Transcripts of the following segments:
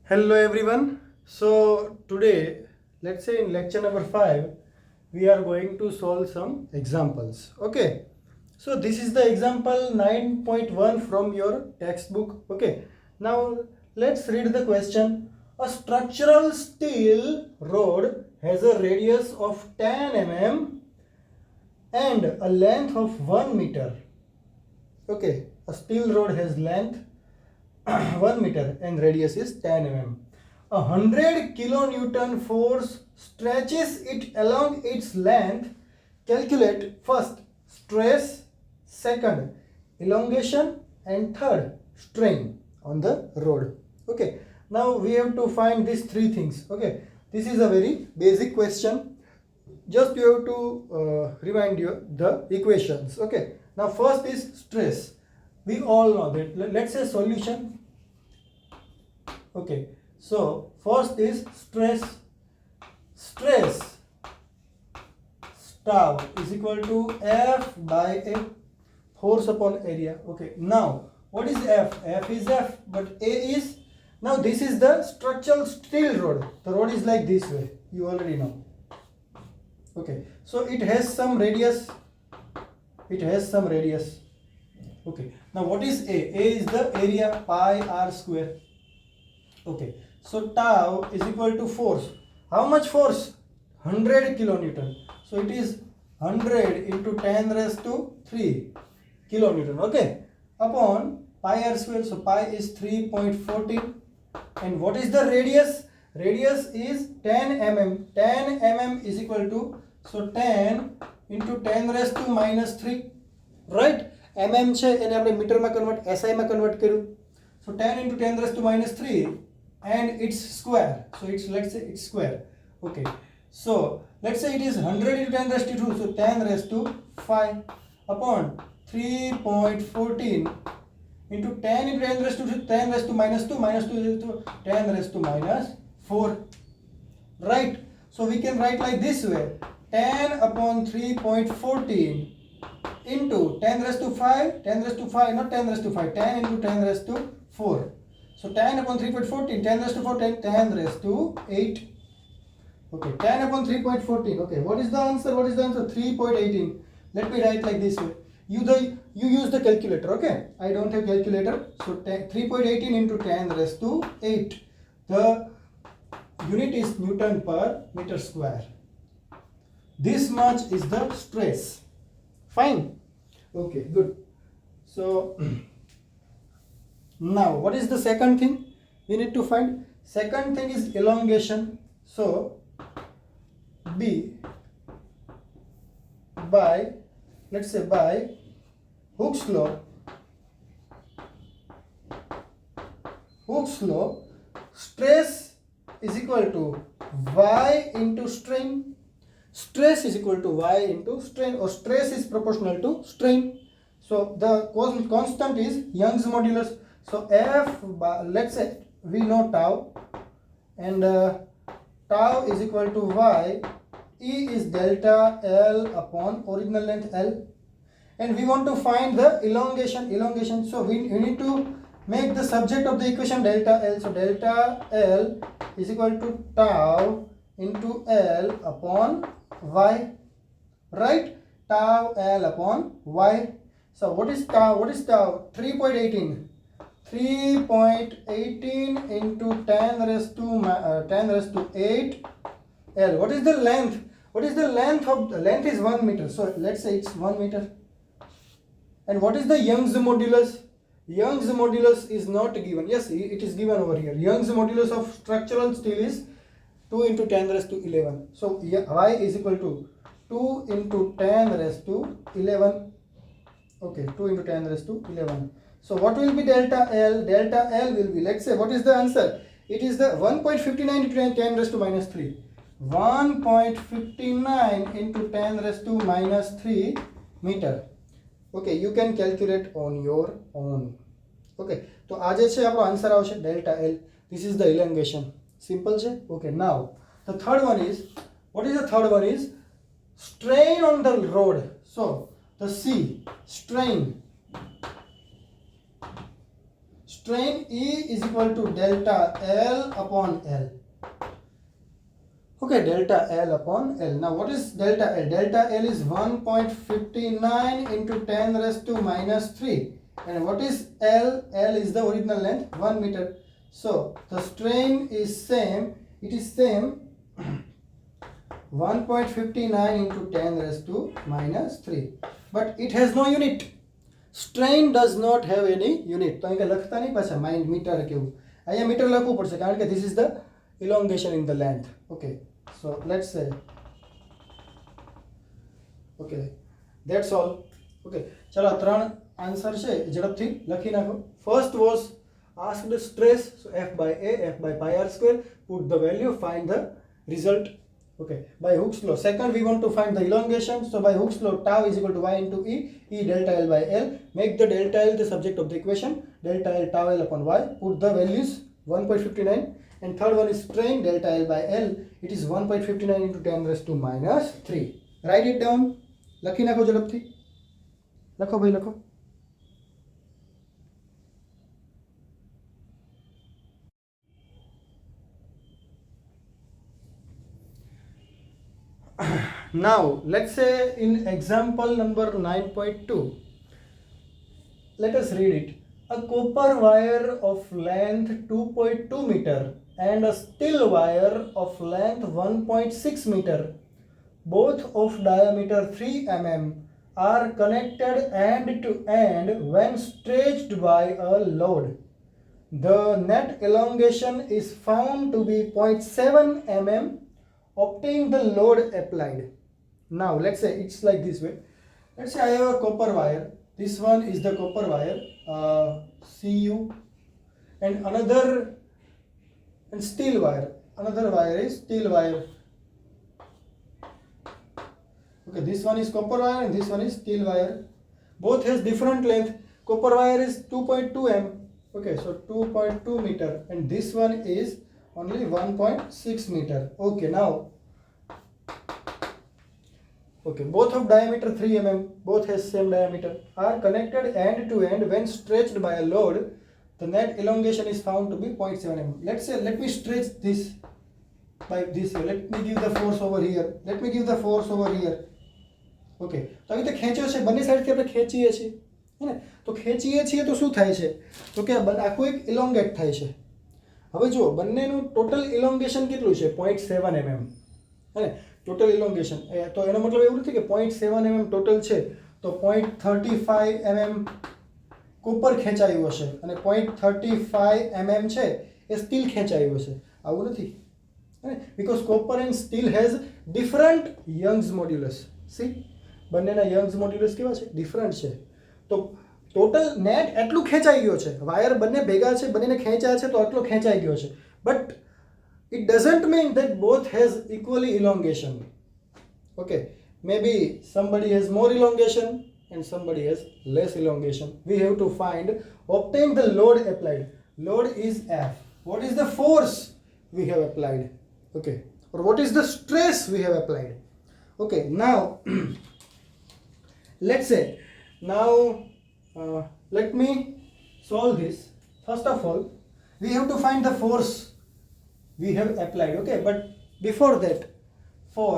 Hello everyone. So today, let's say in lecture number 5, we are going to solve some examples. Okay. So this is the example 9.1 from your textbook. Okay. Now let's read the question. A structural steel rod has a radius of 10 mm and a length of 1 meter. Okay. A steel rod has length 1 meter and radius is 10 mm. 100 kilonewton force stretches it along its length. Calculate first stress, second elongation, and third strain on the rod. Okay, now we have to find these three things. Okay, this is a very basic question. Just you have to remind you the equations. Okay, now first is stress. We all know that. Let's say solution. Okay, so first is stress. Stress tau is equal to F by A, force upon area. Okay, now what is F? F is F, but A is, now this is the structural steel rod. The rod is like this way, you already know. Okay, so it has some radius. Okay, now what is A? A is the area, pi r square. Okay, so tau is equal to force. How much force? 100 kilonewton. So it is 100 into 10 raised to 3 kilonewton. Okay, upon pi r square. So pi is 3.14. And what is the radius? Radius is 10 mm. 10 mm is equal to, so 10 into 10 raised to minus 3. Right? mm છે એને આપણે મીટરમાં convert SI માં convert કર્યું. So 10 into 10 raised to minus 3 and it's square. So it's, let's say it's square. Okay. So let's say it is 100 into 10 raised to 2. So 10 raised to 5 upon 3.14 into 10 into 10 raised to 10 raised to minus 2. Minus 2 is to 10 raised to minus 4. Right? So we can write like this way. 10 upon 3.14 into 10 raised to 5. 10 raised to 5, not 10 raised to 5. 10 into 10 raised to 4. So 10 upon 3.14, 10 raised to 4, 10 raised to 8. Okay, 10 upon 3.14. Okay, what is the answer? 3.18. Let me write like this way. You use the calculator. Okay, I don't have calculator. So 3.18 into 10 raised to 8. The unit is Newton per meter square. This much is the stress. Fine. Okay, good. So now what is the second thing we need to find? Second thing is elongation. So B by, let's say by Hooke's law, stress is equal to Y into strain. Stress is equal to Y into strain, or stress is proportional to strain. So the constant is Young's modulus. So F by, let's say we know tau, and tau is equal to Y. E is delta L upon original length L, and we want to find the elongation. So we need to make the subject of the equation delta L. So delta L is equal to tau into L upon Y. Right? Tau L upon Y. So what is tau? 3.18. 3.18 into 10 raised to 8 L. What is the length? Length is 1 meter. So let's say it's 1 meter. And what is the Young's modulus? Young's modulus is not given. Yes, it is given over here. Young's modulus of structural steel is 2 into 10 raised to 11. So Y is equal to 2 into 10 raised to 11. Okay, 2 into 10 raised to 11. So what will be delta L? Delta L will be, let's say, what is the answer? It is the 1.59 into 10 raised to minus 3. 1.59 into 10 raised to minus 3 meter. Okay, you can calculate on your own. Okay, so આજે છે આપણો answer આવશે delta L. This is the elongation. Simple છે. Okay, now the third one is, what is the third one is strain on the rod. So the C, strain strain E is equal to delta L upon L. Okay, delta L upon L. Now what is delta L? Delta L is 1.59 into 10 raised to minus 3. And what is L? L is the original length, 1 meter. So the strain is same. It is same 1.59 into 10 raised to minus 3. But it has no unit. Strain does not have any unit. તો અહીં લખતા નહીં પાછા mind metre કેવું. અહીંયા metre લખવું પડશે કારણ કે this is the elongation in the length. Okay. So let's say. Okay. That's all. Okay. ચલો ત્રણ આન્સર છે ઝડપથી લખી નાખો. First was asked stress. So F by A, F by pi r square. Put the value, find the result. Okay, by Hooke's law. Second, we want to find the elongation. So by Hooke's law, tau is equal to y into E, E delta L by L. Make the delta L the subject of the equation. Delta L tau L upon y. Put the values 1.59. And third one is strain delta L by L. It is 1.59 into 10 raised to minus 3. Write it down. લખી નાખો ઝડપથી. લખો ભાઈ લખો. Now, let's say in example number 9.2, let us read it. A copper wire of length 2.2 meter and a steel wire of length 1.6 meter, both of diameter 3 mm, are connected end to end when stretched by a load. The net elongation is found to be 0.7 mm. Obtain the load applied. Now let's say it's like this way. Let's say I have a copper wire. This one is the copper wire, Cu, and another and steel wire. Another wire is steel wire. Okay, this one is copper wire and this one is steel wire. Both has different length. Copper wire is 2.2 m. Okay, so 2.2 meter, and this one is only 1.6 meter. Okay, now. Okay, both of diameter 3 mm, both has same diameter, are connected end to end when stretched by a load. The net elongation is found to be 0.7 mm. Let's say, let me stretch this by this way. Let me give the force over here. Let me give the force over here. Okay, તો આવી રીતે ખેંચ્યો છે, બંને સાઈડથી આપણે ખેંચીએ છીએ, હે ને? તો ખેંચીએ છીએ તો શું થાય છે? તો કે આખું એક ઇલોંગેટ થાય છે. હવે જુઓ, બંનેનું ટોટલ ઇલોંગેશન કેટલું છે? 0.7 mm, હે ને? ટોટલ ઇલોંગેશન, તો એનો મતલબ એવું નથી કે 0.7 mm ટોટલ છે તો 0.35 mm કોપર ખેંચાયું હશે અને 0.35 mm છે એ સ્ટીલ ખેંચાયું હશે, આવું નથી, because copper and steel has different Young's modulus. See, બંનેના Young's modulus કેવા છે? ડિફરન્ટ છે. તો ટોટલ નેટ એટલું ખેંચાઈ ગયો છે, વાયર બંને ભેગા છે, બંનેને ખેંચાય છે તો આટલો ખેંચાઈ ગયો છે, but it doesn't mean that both has equally elongation. Okay, maybe somebody has more elongation and somebody has less elongation. We have to find, obtain the load applied. Load is F. What is the force we have applied? Okay, or what is the stress we have applied? Okay, now let's say, now let me solve this. First of all, we have to find the force we have applied. Okay, but before that, for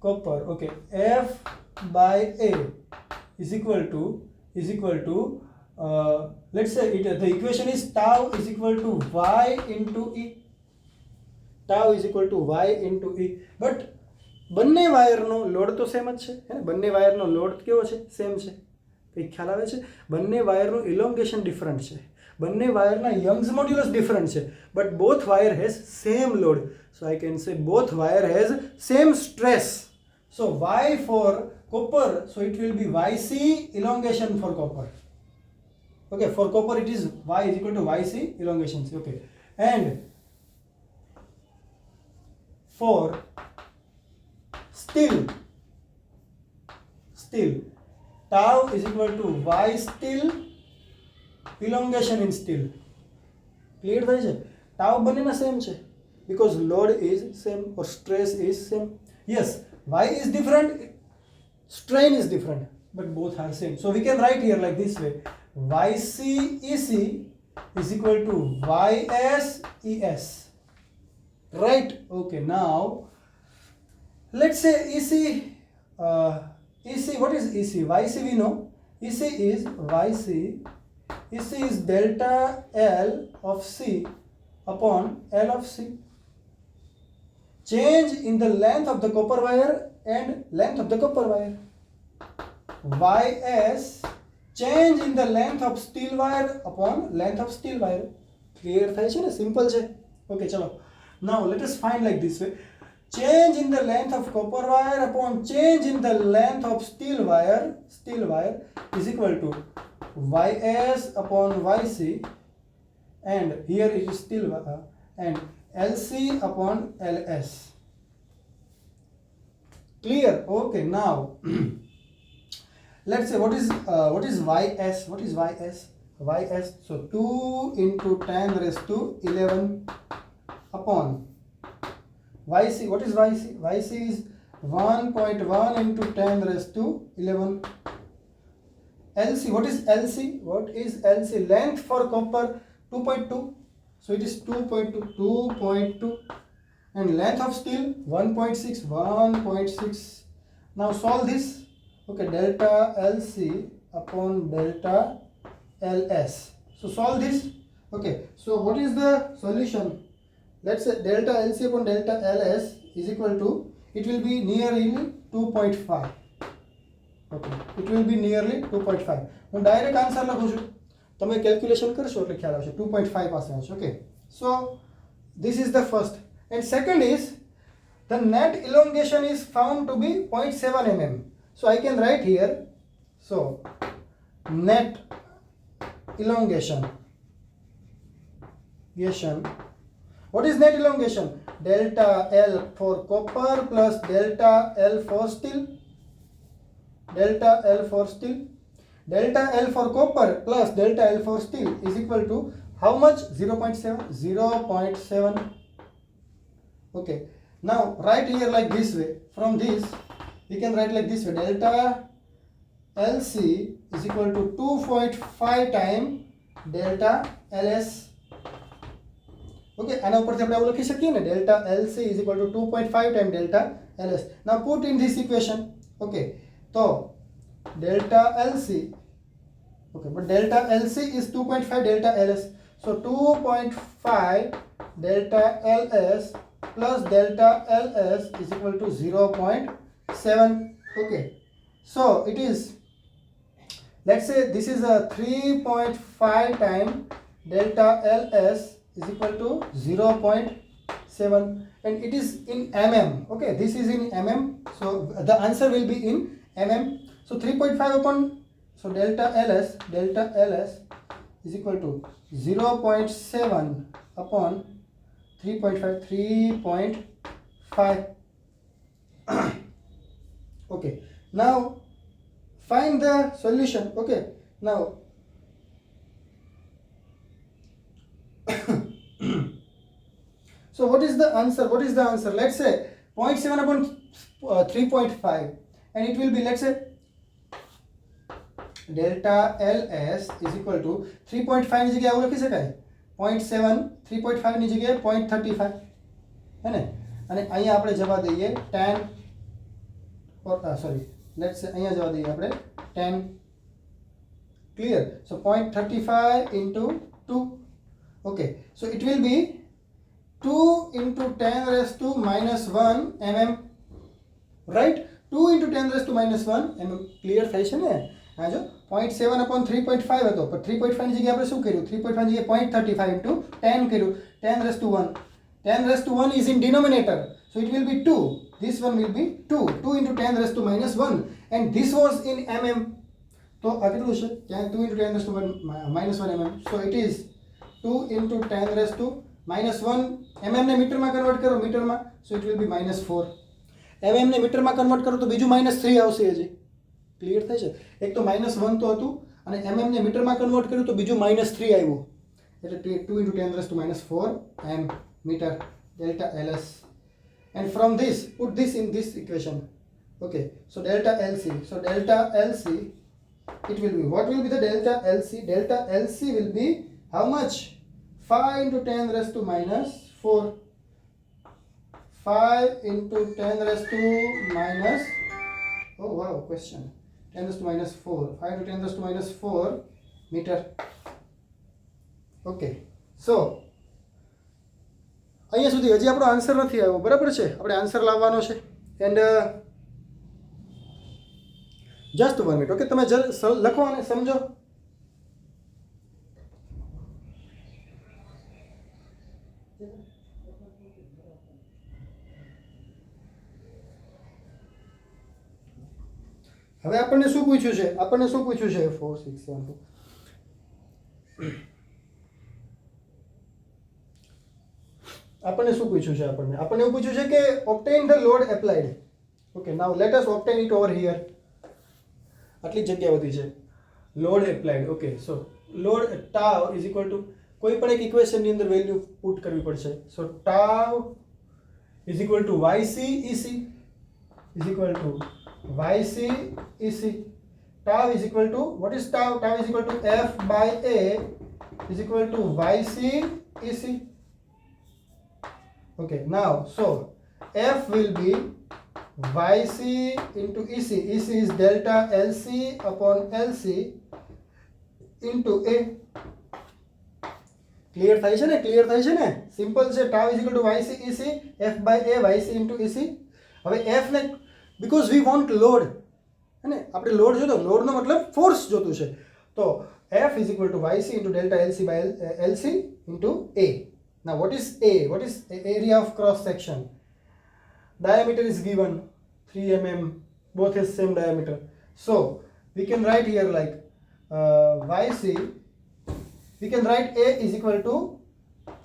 copper, okay, F by A is equal to let's say the equation is tau is equal to y into E. Tau is equal to y into E. But બંને વાયરનો load તો same જ છે, હે ને? બંને વાયરનો load કેવો છે? સેમ છે. કંઈ ખ્યાલ આવે છે? બંને વાયરનું ઇલોંગેશન ડિફરન્ટ છે, બંને વાયરના યંગ્સ મોડ્યુલસ ડિફરન્ટ છે, but both wire has same load. So I can say both wire has same stress. So y for copper, so it will be yc elongation for copper. Okay, for copper it is y is equal to yc elongation. Okay, and for steel, tau is equal to y steel elongation in steel. Clear થાય છે? tau બંનેના same છે because load is same or stress is same. Yes, y is different, strain is different, but both are same. So we can write here like this way: YCEC is equal to YSES. Right? Okay, now let's say EC, what is EC? YC we know. EC is YC. EC is delta L of C upon L of C. Change in the length of the copper wire and length of the copper wire. YS, change in the length of steel wire upon length of steel wire. Clear થાય છે ને? Simple છે. Okay, ચલો. Now let us find like this way: change in the length of copper wire upon change in the length of steel wire is equal to YS upon YC, and here it is steel wire, and LC upon LS. Clear? Okay, now let's say what is YS? What is YS? YS, so 2 into 10 raised to 11 upon YC. What is YC? YC is 1.1 into 10 raised to 11. LC, what is LC? What is LC? Length for copper 2.2. So it is 2.2. And length of steel 1.6. Now solve this. Okay, delta LC upon delta LS. So solve this. Okay, so what is the solution? Let's say delta LC upon delta LS is equal to, it will be nearly 2.5. Okay, it will be nearly 2.5. હું direct answer લખું છું, તમે calculation કરશો એટલે ખ્યાલ આવશે. 2.5 પાસે આવશે. Okay, so this is the first. And second is, the net elongation is found to be 0.7 mm. So I can write here, so net elongation. What is net elongation? Delta L for copper plus delta L for steel. Delta L for steel. Delta L for copper plus delta L for steel is equal to how much? 0.7. 0.7. Okay. Now write here like this way. From this, we can write like this way: delta LC is equal to 2.5 times delta LS. Okay, આના ઉપરથી આપણે આવું લખી શકીએ ને, delta LC is equal to 2.5 times delta LS. Now put in this equation. Okay, so delta LC, okay, but delta LC is 2.5 delta LS. So 2.5 delta LS plus delta LS is equal to 0.7. Okay, so it is, let's say this is a 3.5 times delta LS is equal to 0.7, and it is in mm. Okay, this is in mm, so the answer will be in mm. So 3.5 upon, so delta LS is equal to 0.7 upon 3.5. Okay, now find the solution. Okay, now so what is the answer? Let's say 0.7 upon 3.5, and it will be, let's say delta LS is equal to 3.5 ની જગ્યાએ આવું લખી શકાય, 0.7 3.5 ની જગ્યાએ 0.35 હે ને, અને અહીંયા આપણે જવા દઈએ 10, sorry, let's say અહીંયા જવા દઈએ આપણે 10. Clear? So 0.35 into 2. Okay, so it will be 2 into 10 raised to minus 1 mm. Right? 2 into 10 raised to minus 1 mm. Clear થાય છે ને? હા જો 0.7 upon 3.5 હતો, પણ 3.5 ની જગ્યાએ આપણે શું કર્યું? 3.5 ની જગ્યાએ 0.35 into 10 કર્યું. 10 raised to 1. 10 raised to 1 is in denominator. So it will be 2. This one will be 2. 2 into 10 raised to minus 1. And this was in mm. So આ કેટલું છે? 2 into 10 raised to minus 1 mm. So it is 2 into 10 raised to minus 1. mm ને મીટરમાં convert કરો, મીટરમાં, so it will be minus 4. mm ને મીટરમાં convert કરો તો બીજું minus 3 આવશે હજી. ક્લિયર થાય છે? એક તો minus 1 તો હતું, અને mm ને મીટરમાં કન્વર્ટ કર્યું તો બીજું minus 3 આવ્યું, એટલે 2 into 10 raised to minus 4 m meter delta LS. And from this, put this in this equation. Okay, so delta LC. So delta LC, it will be, what will be the delta LC? Delta LC will be how much? 5 into 10 raised to minus 4. 5 into 10 raised to minus, oh wow, question. 10 raised to minus 4. 5 to 10 raised to minus 4 meter. Okay, so અહીંયા સુધી હજી આપણો answer નથી આવ્યો, બરાબર છે? આપણે answer લાવવાનો છે. And just 1 minute. ઓકે, તમે લખો અને સમજો. હવે આપણને શું પૂછ્યું છે? 4 6 7 2. આપણને શું પૂછ્યું છે? આપણને એવું પૂછ્યું છે કે obtain the load applied. Okay, now let us obtain it over here. આટલી જગ્યા વધી છે. Load applied. Okay, so load tau is equal to, કોઈ પણ એક ઇક્વેશનની અંદર વેલ્યુ પુટ કરવી પડશે. So tau is equal to YC EC is equal to YC EC. Tau is equal to, what is tau? Tau is equal to F by A is equal to YC EC. Okay, now so F will be YC into EC. EC is delta LC upon LC into A. Clear થાય છે ને? Simple છે. Tau is equal to YC EC, F by A, YC into EC. હવે F ને, because we want load, है ना, આપણે load જોતો, લોડનો મતલબ ફોર્સ જોતું છે. તો F is equal to YC into delta LC by LC into A. Now what is A? What is area of cross section? Diameter is given 3 mm, both is same diameter. So we can write here like YC, we can write A is equal to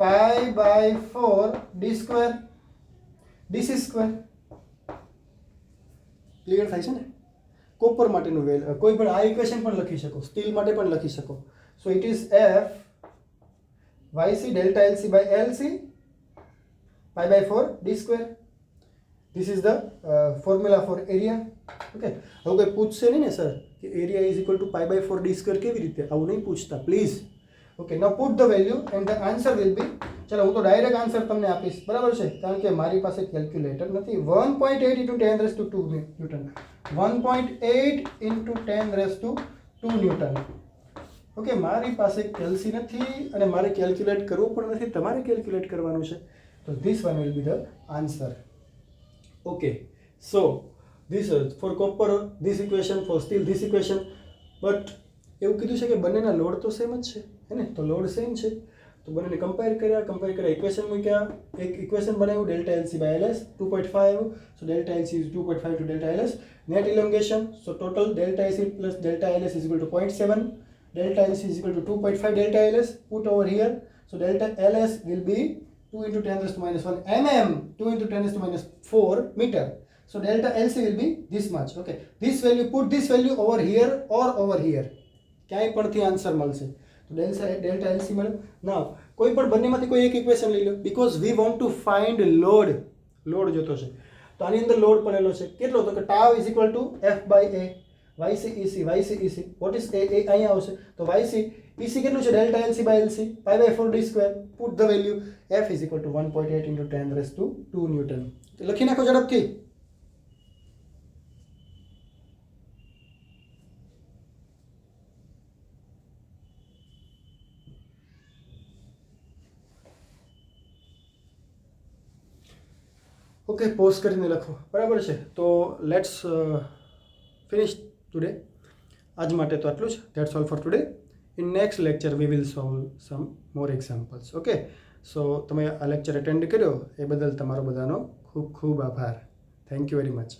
pi by 4 d square dc square. Clear થાય છે ને? Copper માટેનું કોઈ પણ આ equation પણ લખી શકો, સ્ટીલ માટે પણ લખી શકો. So it is F YC delta LC by LC pi by 4 d square. This is the formula for area. Okay, હવે કોઈ પૂછશે નહીં ને સર કે area is equal to pi by 4 d square કેવી રીતે? આવું નહીં પૂછતા please. Okay, now put the value and the answer will be, ચલો હું તો ડાયરેક્ટ આન્સર તમને આપીશ, બરાબર છે? કારણ કે મારી પાસે કેલ્ક્યુલેટર નથી. 1.8 into 10 raised to 2 newton. 1.8 into 10 raised to 2 newton. Okay, મારી પાસે કેલ્સી નથી અને મારે કેલ્ક્યુલેટ કરવું પણ નથી, તમારે કેલ્ક્યુલેટ કરવાનું છે. તો this one will be the answer. Okay, so this for copper this equation, for steel this equation. But એવું કીધું છે કે બંનેના લોડ તો સેમ જ છે, હે ને? તો લોડ સેમ છે, તો બંનેને કમ્પેર કર્યા, ઇક્વેશન મૂક્યા, એક ઇક્વેશન બનાવ્યું ડેલ્ટા એલસી બાય એલએસ 2.5 આવ્યું. So delta LC is 2.5 to delta LS. Net elongation, so total delta AC plus delta LS is equal to 0.7. Delta LC is equal to 2.5 delta LS. Put over here. So delta LS will be 2 into 10 raised to minus 1 mm, 2 into 10 raised to minus 4 meter. So delta LC will be this much. Okay, this value, put this value over here or over here. ક્યાંય પરથી answer મળશે. તો delta LC મળ્યો. નાઉ કોઈ પણ બંનેમાંથી કોઈ એક ઇક્વેશન લઈ લો, because we want to find load. Load જોતો છે, તો આની અંદર લોડ પડેલો છે કેટલો? તો કે tau is equal to F by A, YC EC, YC EC. What is A? અહીંયા આવશે. તો YC EC કેટલું છે? Delta LC by LC pi by 4 d square. Put the value. F is equal to 1.8 into 10 raised to 2 newton. લખી નાખો ઝડપથી. Okay, pose કરીને લખો, બરાબર છે? તો લેટ્સ ફિનિશ ટુડે. આજ માટે તો આટલું જ. That's all for today. In next lecture we will solve some more examples. Okay, so તમે આ લેક્ચર એટેન્ડ કર્યો એ બદલ તમારો બધાનો ખૂબ ખૂબ આભાર. Thank you very much.